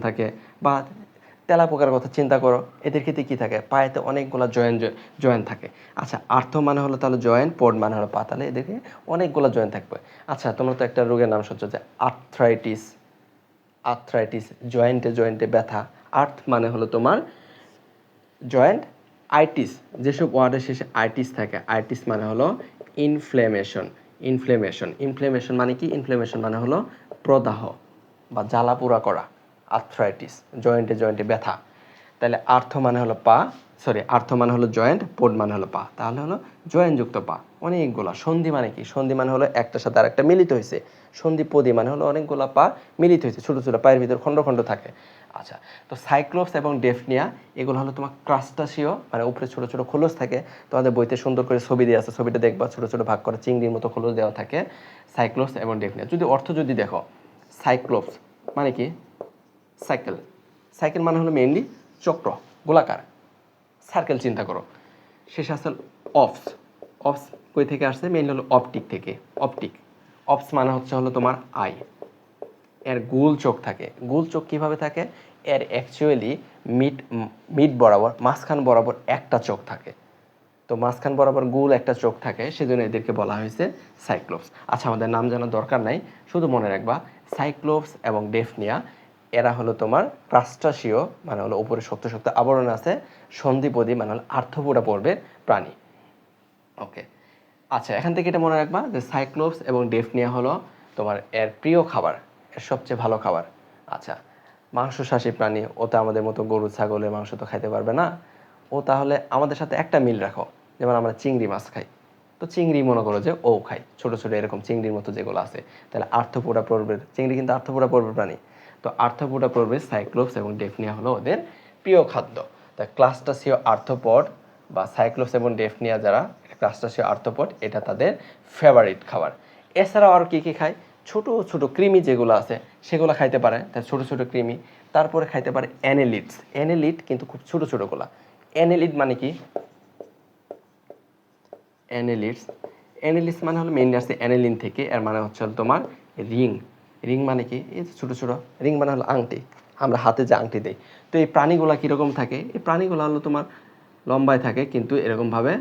থাকে। বা তেলাপোকার কথা চিন্তা করো, এদের ক্ষেত্রে কী থাকে? পায়েতে অনেকগুলা জয়েন্ট থাকে। আচ্ছা, আর্থ মানে হলো তাহলে জয়েন্ট, পোড মানে হলো পা, তাহলে এদেরকে অনেকগুলো জয়েন্ট থাকবে। আচ্ছা, তোমরা তো একটা রোগের নাম শুনছো যে আর্থ্রাইটিস, জয়েন্টে ব্যথা। আর্থ মানে হলো তোমার জয়েন্ট, আইটিস, যেসব ওয়ার্ডের শেষে আইটিস থাকে, আইটিস মানে হলো ইনফ্লেমেশন মানে কি? ইনফ্লেমেশন মানে হলো প্রদাহ বা জ্বালাপোড়া করা। আর্থ্রাইটিস, জয়েন্টে ব্যথা। তাহলে আর্থ মানে হলো জয়েন্ট, পোড মানে হলো পা, তাহলে হলো জয়েন্টযুক্ত পা অনেকগুলা। সন্ধি মানে কি? সন্ধি মানে হলো একটার সাথে আরেকটা মিলিত হয়েছে। সন্ধিপদী মানে হলো অনেকগুলা পা মিলিত হয়েছে, ছোট ছোট পায়ের ভিতর খন্ড থাকে। আচ্ছা, তো সাইক্লোপস এবং ডেফনিয়া এগুলো হলো তোমার ক্রাস্টাসিও, মানে উপরে ছোট ছোট খোলস থাকে। তোমাদের বইতে সুন্দর করে ছবি দেওয়া আছে, ছবিটা দেখবা, ছোট ছোট ভাগ করে চিংড়ির মতো খোলস দেওয়া থাকে। সাইক্লোপস এবং ডেফনিয়া যদি দেখো, সাইক্লোপস মানে কি? সাইকেল মানে হলো মেইনলি চক্র, গোলাকার, সার্কেল চিন্তা করো। শেষে আসল অপস কই থেকে আসছে? মেইনলি হলো অপটিক থেকে। অপস মানে হচ্ছে হলো তোমার আই। এর গোল চোখ থাকে। গোল চোখ কীভাবে থাকে? এর অ্যাকচুয়ালি মিড বরাবর, মাঝখান বরাবর একটা চোখ থাকে। তো মাঝখান বরাবর গোল একটা চোখ থাকে, সেজন্য এদেরকে বলা হয়েছে সাইক্লোপস। আচ্ছা, আমাদের নাম জানার দরকার নাই, শুধু মনে রাখবা সাইক্লোপস এবং ডেফনিয়া এরা হলো তোমার ক্রাস্টাসিও, মানে হলো উপরে শক্ত আবরণ আছে। সন্ধিপদী মানে হলো আর্থ্রোপোডা পর্বের প্রাণী। ওকে, আচ্ছা, এখান থেকে এটা মনে রাখবা যে সাইক্লোপস এবং ডেফনিয়া হলো তোমার এর প্রিয় খাবার, এর সবচেয়ে ভালো খাবার। আচ্ছা, মাংসশাসী প্রাণী, ও তো আমাদের মতো গরু ছাগলের মাংস তো খাইতে পারবে না। ও তাহলে আমাদের সাথে একটা মিল রাখো, যেমন আমরা চিংড়ি মাছ খাই, তো চিংড়ি মনে করো যে ও খাই, ছোট ছোট এরকম চিংড়ির মতো যেগুলো আছে। তাহলে আর্থ্রোপোডা পর্বের চিংড়ি কিন্তু আর্থ্রোপোডা পর্বের প্রাণী। তো আর্থ্রোপোডা পর্বের সাইক্লোপস এবং ডেফনিয়া হলো ওদের প্রিয় খাদ্য। তা ক্লাস্টাসিও আর্থ্রোপড বা সাইক্লোপস এবং ডেফনিয়া যারা ক্রাস্টাসিও আর্থ্রোপড, এটা তাদের ফেভারিট খাবার। এছাড়াও আর কী কী খায়? ছোট ছোট কৃমি যেগুলো আছে সেগুলো খাইতে পারে, তার ছোট ছোট কৃমি। তারপরে খাইতে পারে অ্যানেলিড, কিন্তু খুব ছোট ছোটগুলা। অ্যানেলিড মানে কি? অ্যানেলিডস মানে হলো মেইনলি আসছে অ্যানেলিন থেকে। এর মানে হচ্ছে তোমার রিং মানে কি? এই ছোট ছোট রিং মানে হলো আংটি, আমরা হাতে যে আংটি দিই। তো এই প্রাণীগুলা কীরকম থাকে? এই প্রাণীগুলো হলো তোমার লম্বায় থাকে, কিন্তু এরকমভাবে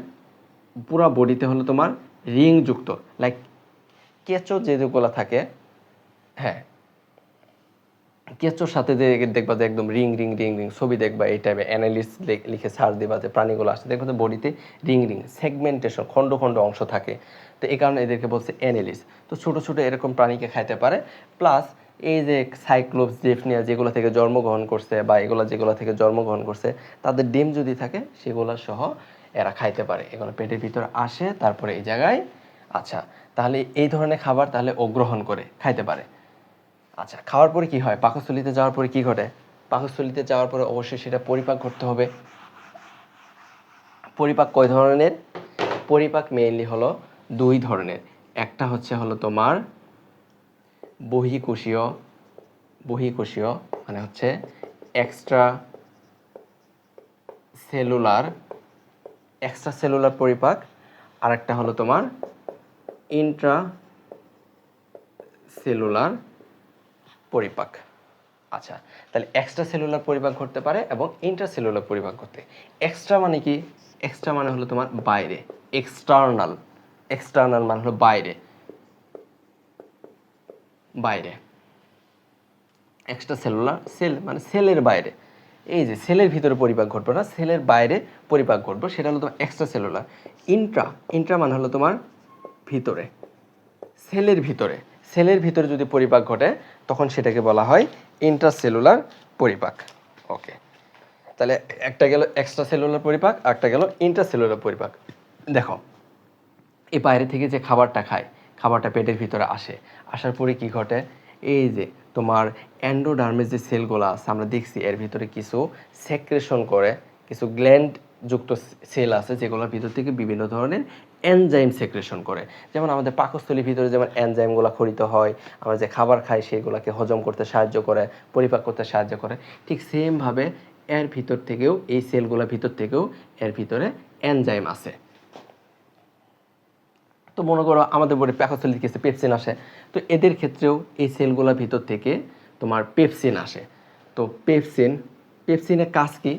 পুরা বডিতে হলো তোমার রিংযুক্ত, লাইক কেঁচো যেগুলো থাকে, হ্যাঁ, কেঁচোর সাথে যে দেখবা যে একদম রিং ছবি দেখবা এই টাইপের। অ্যানালিস্ট লিখে সার্চ দিবা যে প্রাণীগুলো আসছে, দেখবা যে বডিতে রিং সেগমেন্টেশন, খণ্ড অংশ থাকে। তো এই কারণে এদেরকে বলছে অ্যানালিস্ট। তো ছোট ছোট এরকম প্রাণীকে খাইতে পারে। প্লাস এই যে সাইক্লোপস, ডেফনিয়া যেগুলো থেকে জন্মগ্রহণ করছে, বা যেগুলো থেকে জন্মগ্রহণ করছে, তাদের ডিম যদি থাকে সেগুলো সহ এরা খাইতে পারে। এগুলো পেটের ভিতরে আসে, তারপরে এই জায়গায়, আচ্ছা, তাহলে এই ধরনের খাবার তাহলে ও গ্রহণ করে খাইতে পারে। আচ্ছা, খাওয়ার পরে কি হয়? পাকস্থলীতে যাওয়ার পরে কি ঘটে? পাকস্থলীতে যাওয়ার পরে অবশ্যই সেটা পরিপাক করতে হবে। পরিপাক কয় ধরনের? পরিপাক মেইনলি হলো দুই ধরনের। একটা হচ্ছে হলো তোমার বহিঃকোষীয়, মানে হচ্ছে এক্সট্রা সেলুলার পরিপাক। আর একটা হলো তোমার ইন্ট্রা সেলুলার পরিপাক। আচ্ছা, তাহলে এক্সট্রা সেলুলার পরিপাক ঘটতে পারে এবং ইন্ট্রাসেলুলার পরিপাক ঘটতে। এক্সট্রা মানে কি? এক্সট্রা মানে হলো তোমার বাইরে, এক্সটার্নাল। এক্সটার্নাল মানে হলো বাইরে, বাইরে। এক্সট্রা সেলুলার, সেল মানে সেলের বাইরে। এই যে সেলের ভিতরে পরিপাক ঘটবে না, সেলের বাইরে পরিপাক ঘটবে, সেটা হলো তোমার এক্সট্রা সেলুলার। ইন্ট্রা, ইন্ট্রা মানে হলো তোমার ভিতরে, সেলের ভিতরে। সেলের ভিতরে যদি পরিপাক ঘটে তখন সেটাকে বলা হয় ইন্ট্রাসেলুলার পরিপাক। ওকে, তাহলে একটা গেল এক্সট্রা সেলুলার পরিপাক, একটা গেল ইন্ট্রাসেলুলার পরিপাক। দেখো, এই বাইরে থেকে যে খাবারটা খায়, খাবারটা পেটের ভিতরে আসে, আসার পরে কি ঘটে? এই যে তোমার এন্ডোডার্মের যে সেলগুলো আছে, আমরা দেখছি এর ভিতরে কিছু সেক্রেশন করে, কিছু গ্ল্যান্ড যুক্ত সেল আছে যেগুলোর ভিতর থেকে বিভিন্ন ধরনের এনজাইম সেক্রেশন করে। যেমন আমাদের পাকস্থলীর ভিতরে যেমন এনজাইমগুলো খরিত হয়, আমরা যে খাবার খাই সেগুলোকে হজম করতে সাহায্য করে, পরিপাক করতে সাহায্য করে, ঠিক সেমভাবে এর ভিতর থেকেও, এই সেলগুলোর ভিতর থেকেও এর ভিতরে এনজাইম আছে। তো মনে করো আমাদের বডি পাকস্থলীতে কিছু পেপসিন আসে, তো এদের ক্ষেত্রেও এই সেলগুলোর ভিতর থেকে তোমার পেপসিন আসে। তো পেপসিন, পেপসিনের কাজ কি?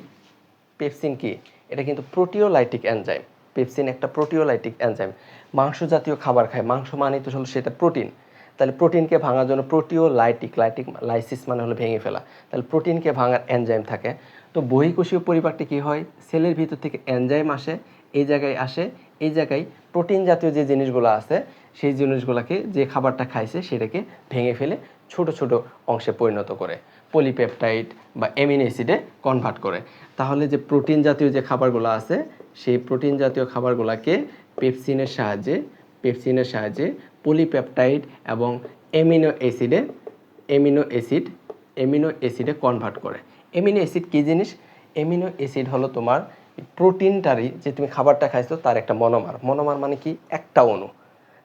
পেপসিন কি? এটা কিন্তু প্রোটিওলাইটিক এনজাইম। পেপসিন একটা প্রোটিওলাইটিক এনজাইম। মাংস জাতীয় খাবার খায়, মাংস মানে তো হলো সেটা প্রোটিন, তাহলে প্রোটিনকে ভাঙার জন্য প্রোটিওলাইটিক, লাইটিক লাইসিস মানে হলো ভেঙে ফেলা, তাহলে প্রোটিনকে ভাঙার এনজাইম থাকে। তো বহিঃকোষীয় পরিপাকটি কী হয়? সেলের ভিতর থেকে এনজাইম আসে, এই জায়গায় আসে, এই জায়গায় প্রোটিন জাতীয় যে জিনিসগুলো আছে সেই জিনিসগুলোকে, যে খাবারটা খাইছে সেটাকে ভেঙে ফেলে ছোট ছোট অংশে পরিণত করে, পলিপেপটাইড বা অ্যামিনো অ্যাসিডে কনভার্ট করে। তাহলে যে প্রোটিন জাতীয় যে খাবারগুলো আছে সেই প্রোটিন জাতীয় খাবারগুলোকে পেপসিনের সাহায্যে, পেপসিনের সাহায্যে পলিপেপটাইড এবং অ্যামিনো অ্যাসিডে, অ্যামিনো অ্যাসিডে কনভার্ট করে। অ্যামিনো অ্যাসিড কী জিনিস? অ্যামিনো অ্যাসিড হলো তোমার প্রোটিনটারই, যে তুমি খাবারটা খাইছো তার একটা মনোমার। মনোমার মানে কি? একটা অণু।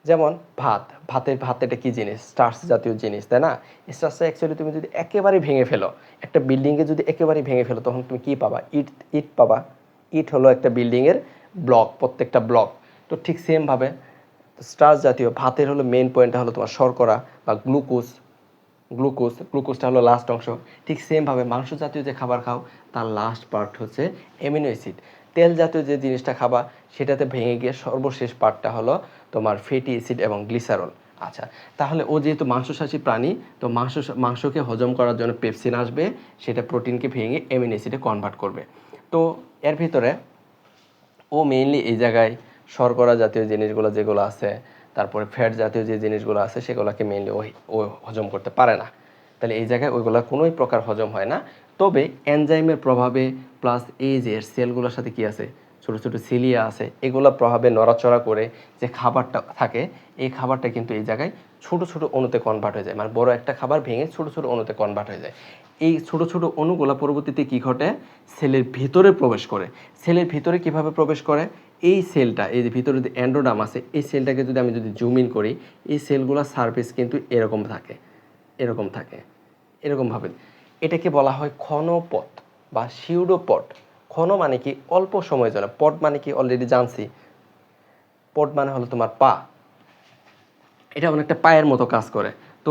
যেমন ভাত, ভাত এটা কী জিনিস? স্টার্চ জাতীয় জিনিস, তাই না? স্টার্চটা অ্যাকচুয়ালি তুমি যদি একেবারে ভেঙে ফেলো, একটা বিল্ডিংকে যদি একেবারে ভেঙে ফেলো, তখন তুমি কী পাবা? ইট, ইট পাবা। ইট হলো একটা বিল্ডিংয়ের ব্লক, প্রত্যেকটা ব্লক। তো ঠিক সেমভাবে স্টার্চ জাতীয় ভাতের হলো মেইন পয়েন্টটা হলো তোমার শর্করা বা গ্লুকোজ, গ্লুকোজটা হলো লাস্ট অংশ। ঠিক সেমভাবে মাংস জাতীয় যে খাবার খাও তার লাস্ট পার্ট হচ্ছে অ্যামিনো অ্যাসিড। তেল জাতীয় যে জিনিসটা খাবা সেটাতে ভেঙে গিয়ে সর্বশেষ পার্টটা হলো তোমার ফ্যাটি অ্যাসিড এবং গ্লিসারল। আচ্ছা, তাহলে ও যেহেতু মাংসশাসী প্রাণী, তো মাংসকে হজম করার জন্য পেপসিন আসবে, সেটা প্রোটিনকে ভেঙে অ্যামিনো অ্যাসিডে কনভার্ট করবে। তো এর ভিতরে ও মেইনলি এই জায়গায় শর্করা জাতীয় জিনিসগুলো যেগুলো আছে, তারপরে ফ্যাট জাতীয় যে জিনিসগুলো আছে সেগুলোকে মেইনলি ও হজম করতে পারে না। তাহলে এই জায়গায় ওইগুলো কোনোই প্রকার হজম হয় না। তবে এনজাইমের প্রভাবে প্লাস এই যে সেলগুলোর সাথে কি আছে, ছোটো ছোটো সিলিয়া আছে, এগুলোর প্রভাবে নড়াচড়া করে যে খাবারটা থাকে, এই খাবারটা কিন্তু এই জায়গায় ছোট ছোট অণুতে কনভার্ট হয়ে যায়, মানে বড় একটা খাবার ভেঙে ছোট ছোট অণুতে কনভার্ট হয়ে যায়। এই ছোট ছোট অণুগুলো পরবর্তীতে কী ঘটে? সেলের ভিতরে প্রবেশ করে। সেলের ভিতরে কিভাবে প্রবেশ করে? এই সেলটা, এই যে ভিতরে যে অ্যান্ডোডাম আছে, এই সেলটাকে যদি আমি জুম ইন করি, এই সেলগুলোর সারফেস কিন্তু এরকম থাকে, এরকম থাকে, এরকমভাবে। এটাকে বলা হয় ক্ষণপথ বা সিউডোপট। ক্ষণ মানে কি? অল্প সময়ের জন্য। পট মানে কি? অলরেডি জানছি, পট মানে হলো তোমার পা। এটা অনেকটা পায়ের মতো কাজ করে। তো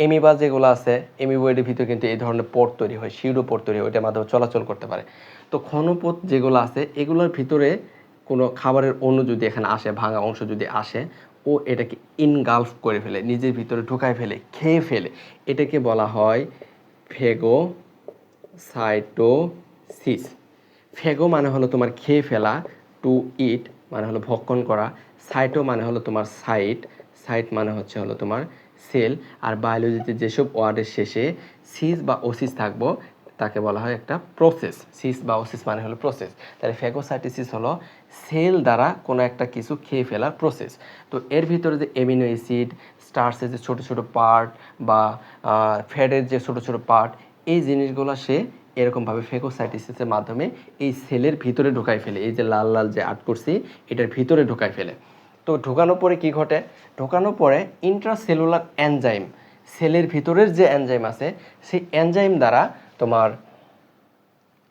এমিবা যেগুলো আছে, এমিবয়েডের ভিতরে কিন্তু এই ধরনের পট তৈরি হয়, সিউডোপট তৈরি হয়, ওইটার মাধ্যমে চলাচল করতে পারে। তো ক্ষণপথ যেগুলো আছে এগুলোর ভিতরে কোনো খাবারের অণু যদি এখানে আসে, ভাঙা অংশ যদি আসে, ও এটাকে ইনগালফ করে ফেলে, নিজের ভিতরে ঢুকায় ফেলে, খেয়ে ফেলে। এটাকে বলা হয় ফেগোসাইটোসিস। ফেগো মানে হলো তোমার খেয়ে ফেলা, টু ইট মানে হলো ভক্ষণ করা, সাইটো মানে হলো তোমার সাইট, সাইট মানে হলো তোমার সেল। আর বায়োলজিতে যেসব ওয়ার্ডের শেষে সিস বা ওসিস থাকবো তাকে বলা হয় একটা প্রসেস। সিস বা ওসিস মানে হলো প্রসেস। তাহলে ফেগোসাইটোসিস হলো সেল দ্বারা কোনো একটা কিছু খেয়ে ফেলার প্রসেস। তো এর ভিতরে যে অ্যামিনো অ্যাসিড, স্টার্চের যে ছোটো ছোটো পার্ট বা ফ্যাটের যে ছোটো ছোটো পার্ট, এই জিনিসগুলো সে এরকমভাবে ফেগোসাইটোসিসের মাধ্যমে এই সেলের ভিতরে ঢোকায় ফেলে। এই যে লাল লাল যে আর্ট করছি এটার ভিতরে ঢোকায় ফেলে। তো ঢোকানোর পরে কি ঘটে? ঢোকানোর পরে ইন্ট্রাসেলুলার এনজাইম, সেলের ভিতরের যে এনজাইম আছে সেই এনজাইম দ্বারা তোমার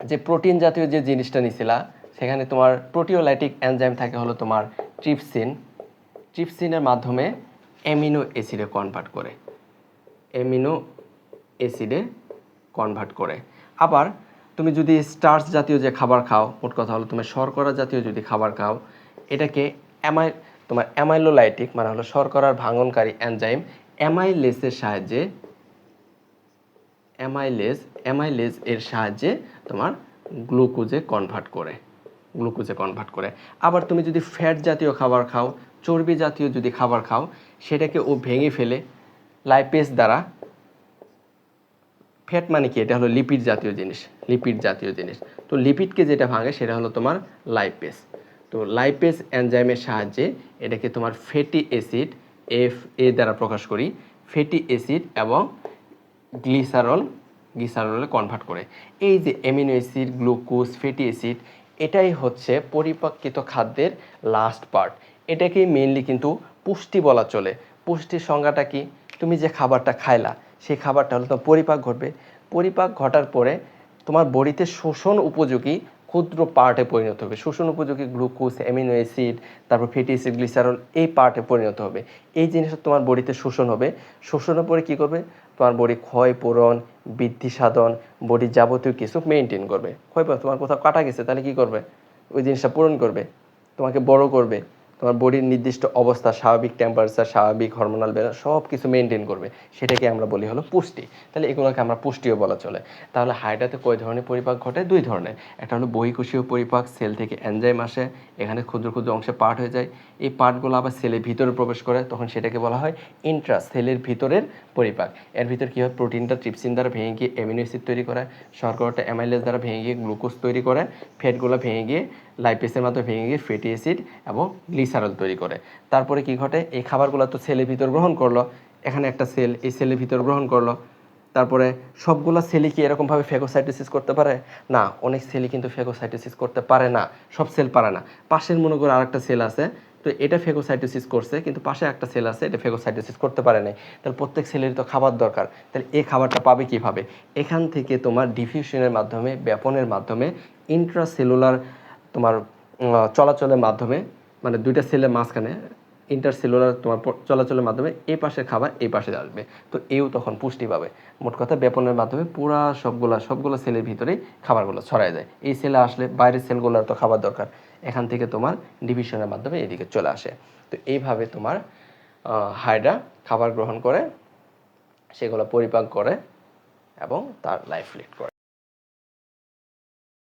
যে প্রোটিন জাতীয় যে জিনিসটা নিছিলা, সেখানে তোমার প্রোটিওলাইটিক এনজাইম থাকে হলো তোমার ট্রিপসিন, ট্রিপসিনের মাধ্যমে অ্যামিনো অ্যাসিডে কনভার্ট করে, অ্যামিনো অ্যাসিডে কনভার্ট করে। আবার তুমি যদি স্টার্চ জাতীয় যে খাবার খাও, মোট কথা হলো তুমি শর্করা জাতীয় যদি খাবার খাও, এটাকে তোমার অ্যামাইলোলাইটিক মানে হলো শর্করার ভাঙনকারী এনজাইম অ্যামাইলেজের সাহায্যে অ্যামাইলেজ এর সাহায্যে তোমার গ্লুকোজে কনভার্ট করে। আবার তুমি যদি ফ্যাট জাতীয় খাবার খাও, চর্বি জাতীয় যদি খাবার খাও, সেটাকে ও ভেঙে ফেলে লাইপেজ দ্বারা। ফ্যাট মানে কি? এটা হলো লিপিড জাতীয় জিনিস। তো লিপিডকে যেটা ভাঙে সেটা হলো তোমার লাইপেজ। তো লাইপেজ এনজাইমের সাহায্যে এটাকে তোমার ফ্যাটি অ্যাসিড FA দ্বারা প্রকাশ করি, ফ্যাটি অ্যাসিড এবং গ্লিসারলে কনভার্ট করে। এই যে amino acid, glucose, fatty acid, এটাই হচ্ছে পরিপাককৃত খাদ্যের লাস্ট পার্ট। এটাকেই মেইনলি কিন্তু পুষ্টি বলা চলে। পুষ্টির সংজ্ঞাটা কি? তুমি যে খাবারটা খাইলা, সেই খাবারটা হলো তোমার পরিপাক ঘটবে। পরিপাক ঘটার পরে তোমার বডিতে শোষণ উপযোগী ক্ষুদ্র পার্টে পরিণত হবে। শোষণ উপযোগী গ্লুকোজ, অ্যামিনো অ্যাসিড, তারপর ফ্যাটি অ্যাসিড, গ্লিসারল, এই পার্টে পরিণত হবে। এই জিনিসটা তোমার বডিতে শোষণ হবে। শোষণের পরে কী করবে? তোমার বডি ক্ষয় পূরণ, বৃদ্ধি সাধন, বডির যাবতীয় কিছু মেনটেন করবে। তোমার কোথাও কাটা গেছে, তাহলে কী করবে? ওই জিনিসটা পূরণ করবে, তোমাকে বড় করবে, তোমার বডির নির্দিষ্ট অবস্থা, স্বাভাবিক টেম্পারেচার, স্বাভাবিক হরমোনাল ব্যালেন্স সব কিছু মেনটেন করবে। সেটাকে আমরা বলি হলো পুষ্টি। তাহলে এগুলোকে আমরা পুষ্টিও বলা চলে। তাহলে হাইড্রাতে কয় ধরনের পরিপাক ঘটে? 2 ধরনের। একটা হলো বহিঃকোষীয় পরিপাক, সেল থেকে এনজাইম আসে, এখানে ক্ষুদ্র ক্ষুদ্র অংশে পার্ট হয়ে যায়। এই পার্টগুলো আবার সেলের ভিতরে প্রবেশ করে, তখন সেটাকে বলা হয় ইন্ট্রা সেলের ভিতরের পরিপাক। এর ভিতর কী হয়? প্রোটিনটা ট্রিপসিন দ্বারা ভেঙে গিয়ে অ্যামিনো অ্যাসিড তৈরি করে, শর্করাটা অ্যামাইলেজ দ্বারা ভেঙে গিয়ে গ্লুকোজ তৈরি করে, ফ্যাটগুলো ভেঙে গিয়ে লাইপেসের মাধ্যমে ভেঙে গিয়ে ফ্যাটি অ্যাসিড এবং গ্লিসারল তৈরি করে। তারপরে কি ঘটে? এই খাবারগুলো তো সেলের ভিতর গ্রহণ করলো, এখানে একটা সেল এই সেলের ভিতর গ্রহণ করলো। তারপরে সবগুলো সেলই কি এরকমভাবে ফেগোসাইটোসিস করতে পারে? না, অনেক সেলই কিন্তু ফেগোসাইটোসিস করতে পারে না, সব সেল পারে না। পাশের মনে করো আরেকটা সেল আছে, তো এটা ফেগোসাইটোসিস করছে, কিন্তু পাশে একটা সেল আছে এটা ফেগোসাইটোসিস করতে পারে নাই। তাহলে প্রত্যেক সেলেরই তো খাবার দরকার, তাহলে এই খাবারটা পাবে কীভাবে? এখান থেকে তোমার ডিফিউশনের মাধ্যমে, ব্যাপনের মাধ্যমে, ইন্ট্রাসেলুলার তোমার চলাচলের মাধ্যমে, মানে দুইটা সেলের মাঝখানে ইন্টারসেলুলার তোমার চলাচলের মাধ্যমে এই পাশের খাবার এই পাশে আসবে, তো এও তখন পুষ্টি পাবে। মোট কথা ব্যাপনের মাধ্যমে পুরা সবগুলো সেলের ভিতরেই খাবারগুলো ছড়ায় যায়। এই সেলে আসলে বাইরের সেলগুলোর তো খাবার দরকার, এখান থেকে তোমার ডিভিশনের মাধ্যমে এদিকে চলে আসে। তো এইভাবে তোমার হাইড্রা খাবার গ্রহণ করে, সেগুলো পরিপাক করে এবং তার লাইফ লিড করে।